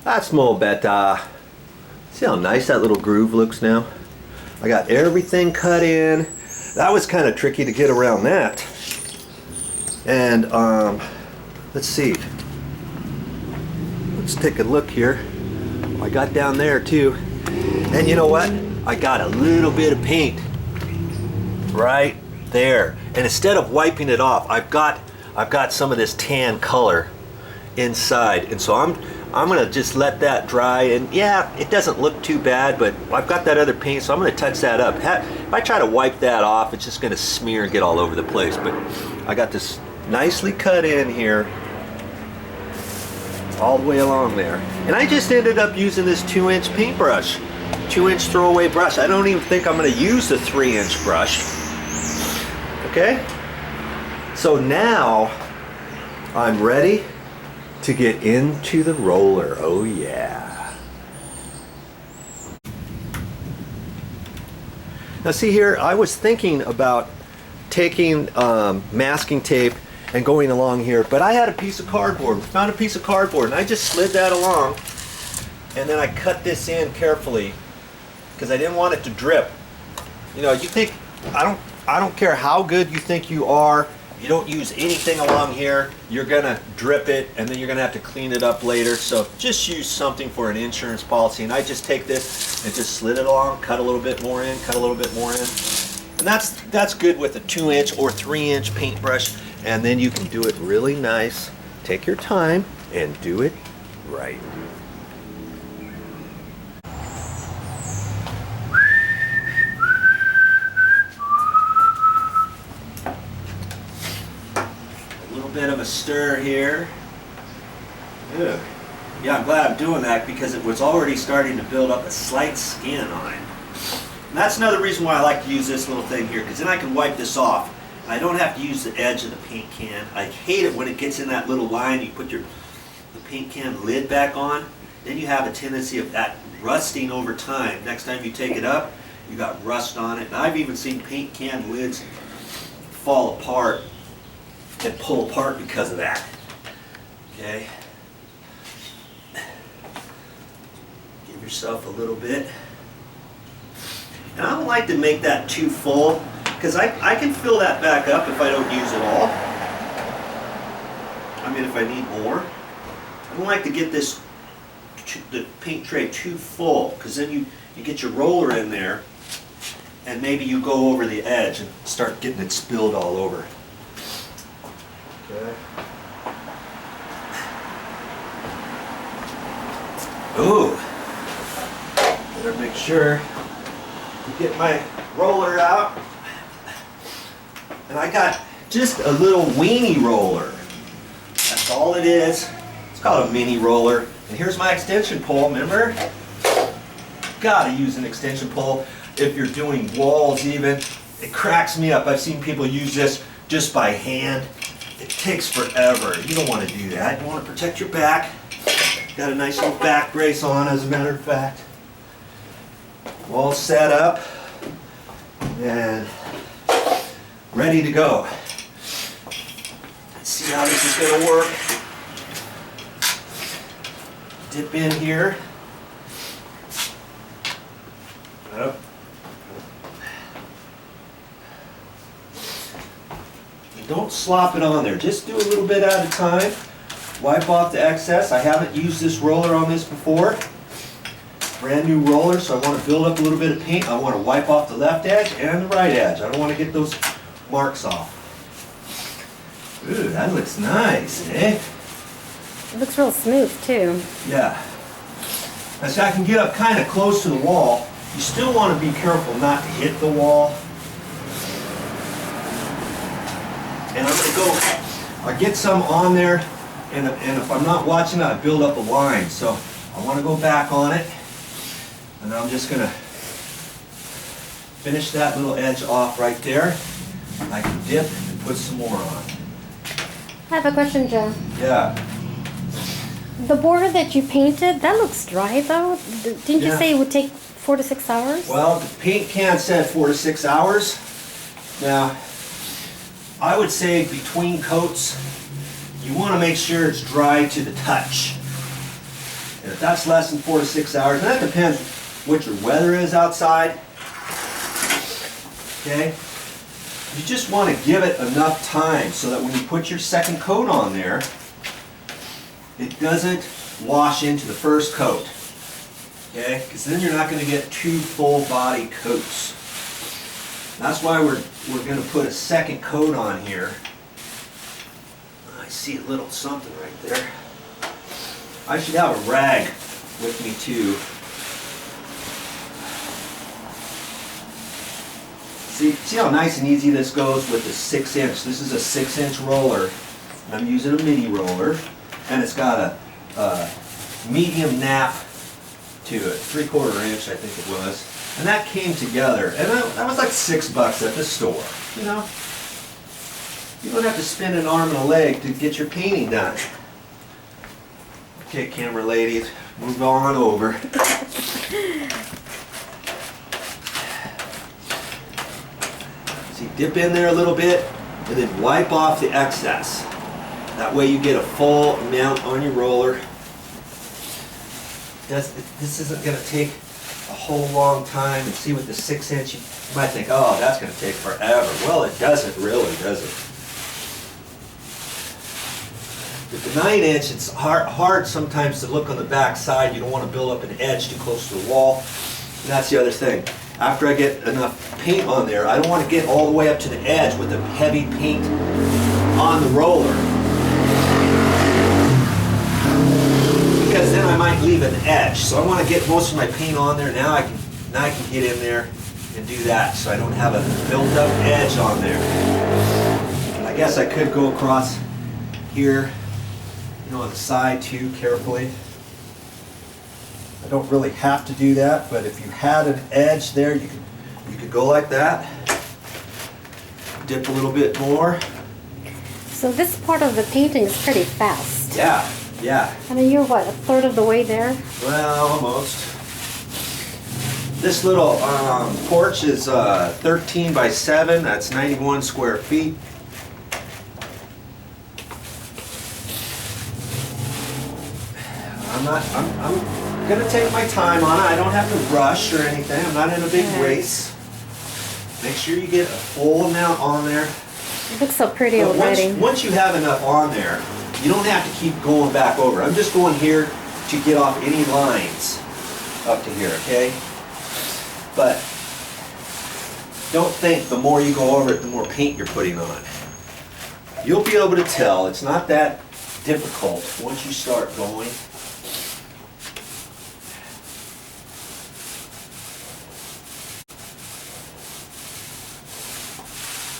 That's more better. See how nice that little groove looks now? I got everything cut in. That was kind of tricky to get around that. And let's see. Let's take a look here. I got down there too. And you know what? I got a little bit of paint right there. And instead of wiping it off, I've got some of this tan color inside. And so I'm gonna just let that dry, and yeah, it doesn't look too bad, but I've got that other paint, so I'm gonna touch that up. If I try to wipe that off, it's just gonna smear and get all over the place. But I got this nicely cut in here, all the way along there. And I just ended up using this 2-inch paintbrush, 2-inch throwaway brush. I don't even think I'm gonna use the 3-inch brush. Okay? So now I'm ready to get into the roller. Oh yeah. Now see here, I was thinking about taking masking tape and going along here, but I had a piece of cardboard. Found a piece of cardboard and I just slid that along, and then I cut this in carefully because I didn't want it to drip. You know, you think, I don't care how good you think you are, you don't use anything along here, you're gonna drip it, and then you're gonna have to clean it up later. So just use something for an insurance policy. And I just take this and just slid it along, cut a little bit more in, cut a little bit more in. And that's good with a 2-inch or 3-inch paintbrush. And then you can do it really nice. Take your time and do it right. Bit of a stir here. Ugh. Yeah, I'm glad I'm doing that because it was already starting to build up a slight skin on it. And that's another reason why I like to use this little thing here, because then I can wipe this off. I don't have to use the edge of the paint can. I hate it when it gets in that little line. You put the paint can lid back on, then you have a tendency of that rusting over time. Next time you take it up, you got rust on it. And I've even seen paint can lids fall apart and pull apart because of that. Okay. Give yourself a little bit. And I don't like to make that too full because I can fill that back up if I don't use it all. I mean, if I need more. I don't like to get the paint tray too full, because then you get your roller in there and maybe you go over the edge and start getting it spilled all over. Okay. Ooh, better make sure to get my roller out. And I got just a little weenie roller. That's all it is. It's called a mini roller. And here's my extension pole, remember? Gotta use an extension pole if you're doing walls even. It cracks me up. I've seen people use this just by hand. It takes forever. You don't want to do that. You want to protect your back. Got a nice little back brace on, as a matter of fact. All set up and ready to go. Let's see how this is going to work. Dip in here. Up. Don't slop it on there. Just do a little bit at a time. Wipe off the excess. I haven't used this roller on this before. Brand new roller, so I want to build up a little bit of paint. I want to wipe off the left edge and the right edge. I don't want to get those marks off. Ooh, that looks nice, eh? It looks real smooth too. Yeah. As I can get up kind of close to the wall, you still want to be careful not to hit the wall. And I'm going to go, I get some on there, and if I'm not watching it, I build up a line. So I want to go back on it, and I'm just going to finish that little edge off right there. I can dip and put some more on. I have a question, Joe. Yeah. The border that you painted, that looks dry though. Didn't you say it would take 4 to 6 hours? Well, the paint can said 4 to 6 hours. Now, I would say between coats, you want to make sure it's dry to the touch. And if that's less than 4 to 6 hours, and that depends what your weather is outside, okay? You just want to give it enough time so that when you put your second coat on there, it doesn't wash into the first coat, okay? Because then you're not going to get 2 full body coats. That's why we're going to put a second coat on here. I see a little something right there. I should have a rag with me too. See how nice and easy this goes with the 6-inch. This is a 6-inch roller. I'm using a mini roller, and it's got a medium nap to it, 3/4 inch I think it was. And that came together, and that was like $6 at the store. You know, you don't have to spend an arm and a leg to get your painting done. Okay, camera ladies, move on over. See, dip in there a little bit, and then wipe off the excess. That way you get a full amount on your roller. This isn't going to take a whole long time. And see with the 6-inch, you might think, oh, that's going to take forever. Well, it doesn't really, does it? With the 9-inch, it's hard sometimes to look on the back side. You don't want to build up an edge too close to the wall. And that's the other thing. After I get enough paint on there, I don't want to get all the way up to the edge with the heavy paint on the roller. Because then I might leave an edge. So I want to get most of my paint on there. Now I can get in there and do that, so I don't have a built-up edge on there. And I guess I could go across here, you know, on the side too, carefully. I don't really have to do that, but if you had an edge there, you could go like that. Dip a little bit more. So this part of the painting is pretty fast. Yeah, yeah. I mean, you're what, 1/3 of the way there? Well, almost. This little porch is 13 by 7. That's 91 square feet. I'm gonna take my time on it. I don't have to rush or anything. I'm not in a big race. Make sure you get a full amount on there. It looks so pretty already. Once you have enough on there, you don't have to keep going back over. I'm just going here to get off any lines up to here, okay? But don't think the more you go over it, the more paint you're putting on. You'll be able to tell. It's not that difficult once you start going.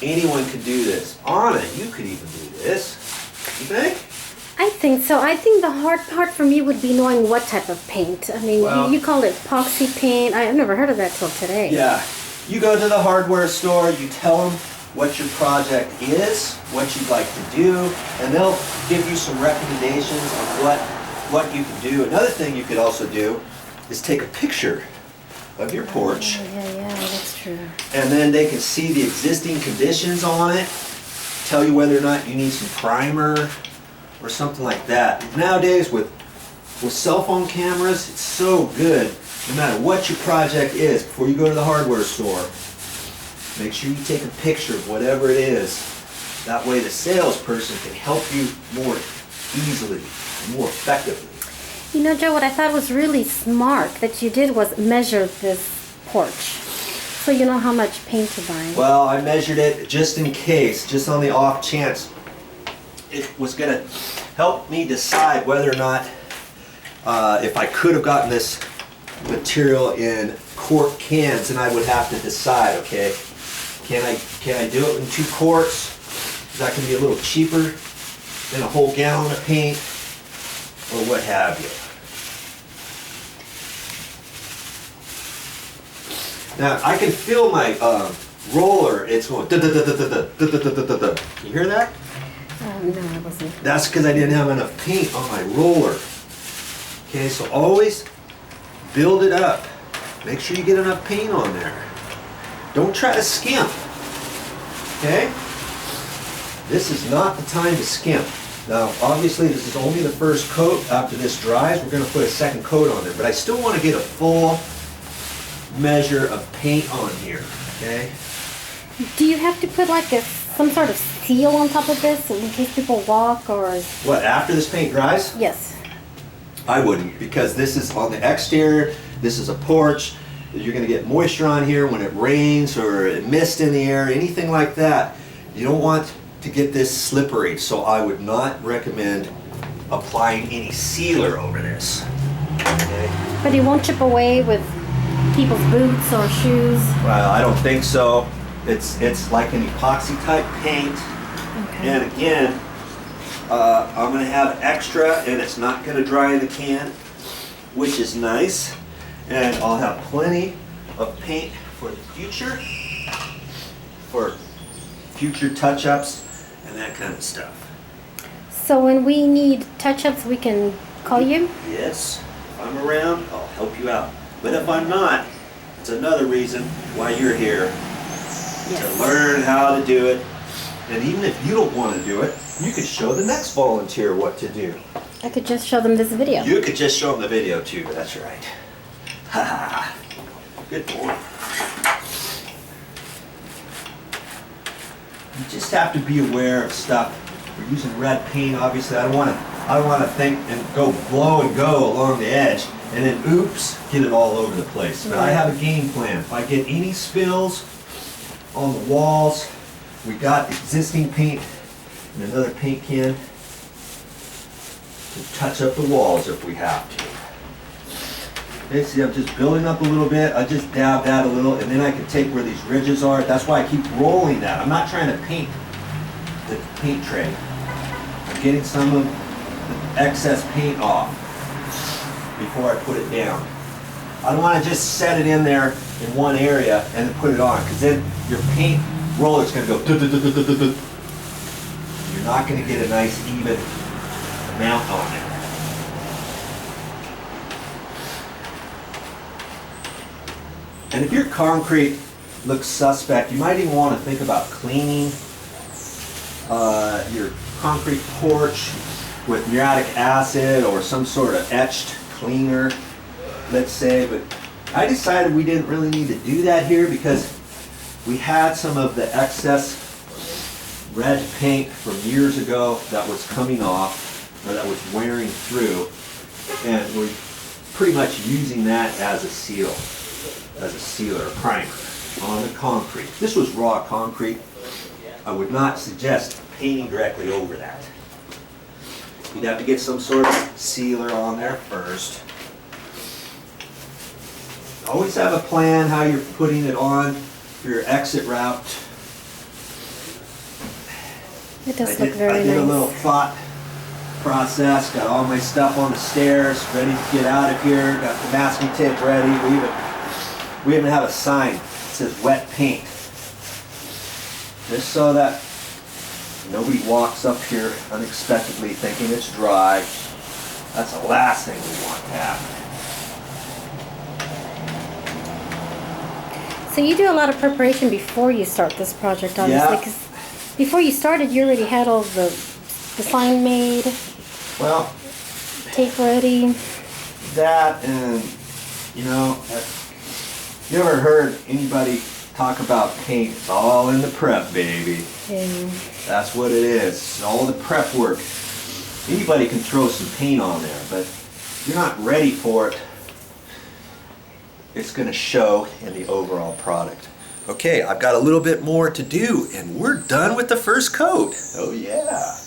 Anyone could do this. Anna, you could even do this. You think? I think so. I think the hard part for me would be knowing what type of paint. I mean, Well, you call it epoxy paint. I've never heard of that till today. Yeah. You go to the hardware store, you tell them what your project is, what you'd like to do, and they'll give you some recommendations on what you can do. Another thing you could also do is take a picture of your porch. Yeah, that's true. And then they can see the existing conditions on it, tell you whether or not you need some primer or something like that. Nowadays with cell phone cameras, it's so good, no matter what your project is, before you go to the hardware store, make sure you take a picture of whatever it is. That way the salesperson can help you more easily, more effectively. You know, Joe, what I thought was really smart that you did was measure this porch. So you know how much paint to buy. Well, I measured it just in case, just on the off chance it was going to help me decide whether or not if I could have gotten this material in quart cans, and I would have to decide, okay, can I do it in 2 quarts? That can be a little cheaper than a whole gallon of paint, or what have you. Now I can feel my roller. It's going da da da da da da da da da da da. You hear that? No, I wasn't. That's because I didn't have enough paint on my roller. Okay, so always build it up. Make sure you get enough paint on there. Don't try to skimp. Okay? This is not the time to skimp. Now, obviously, this is only the first coat. After this dries, we're going to put a second coat on there. But I still want to get a full measure of paint on here, okay? Do you have to put like some sort of seal on top of this in case people walk or? What, after this paint dries? Yes. I wouldn't, because this is on the exterior. This is a porch. You're going to get moisture on here when it rains or mist in the air, anything like that. You don't want to get this slippery, so I would not recommend applying any sealer over this. Okay? But it won't chip away with people's boots or shoes? Well, I don't think so. It's like an epoxy type paint. Okay. And again, I'm going to have extra, and it's not going to dry in the can, which is nice. And I'll have plenty of paint for the future, for future touch-ups and that kind of stuff. So when we need touch-ups, we can call you? Yes, if I'm around, I'll help you out. But if I'm not, it's another reason why you're here. Yes. To learn how to do it. And even if you don't want to do it, you could show the next volunteer what to do. I could just show them this video. You could just show them the video too, that's right. Ha ha. Good boy. You just have to be aware of stuff. We're using red paint, obviously. I don't want to think and go blow and go along the edge and then oops, get it all over the place. But I have a game plan. If I get any spills on the walls, we got existing paint and another paint can to touch up the walls if we have to. Okay, see, I'm just building up a little bit. I just dab that a little, and then I can take where these ridges are. That's why I keep rolling that. I'm not trying to paint the paint tray. I'm getting some of the excess paint off before I put it down. I don't want to just set it in there in one area and then put it on, because then your paint roller's going to go du-du-du-du-du-du-du. You're not going to get a nice even amount on there. And if your concrete looks suspect, you might even want to think about cleaning your concrete porch with muriatic acid or some sort of etched cleaner, let's say. But I decided we didn't really need to do that here because we had some of the excess red paint from years ago that was coming off, or that was wearing through, and we're pretty much using that as a seal. As a sealer, a primer on the concrete. This was raw concrete. I would not suggest painting directly over that. You'd have to get some sort of sealer on there first. Always have a plan how you're putting it on for your exit route. It does look very nice. I did a little thought process, got all my stuff on the stairs, ready to get out of here, got the masking tape ready. We even have a sign that says wet paint. Just so that nobody walks up here unexpectedly thinking it's dry. That's the last thing we want to happen. So you do a lot of preparation before you start this project, obviously, because before you started, you already had all the sign made, well, tape ready. That and, you know, you ever heard anybody talk about paint? It's all in the prep, baby. Yeah. That's what it is. It's all the prep work. Anybody can throw some paint on there, but if you're not ready for it, it's going to show in the overall product. Okay, I've got a little bit more to do, and we're done with the first coat. Oh yeah.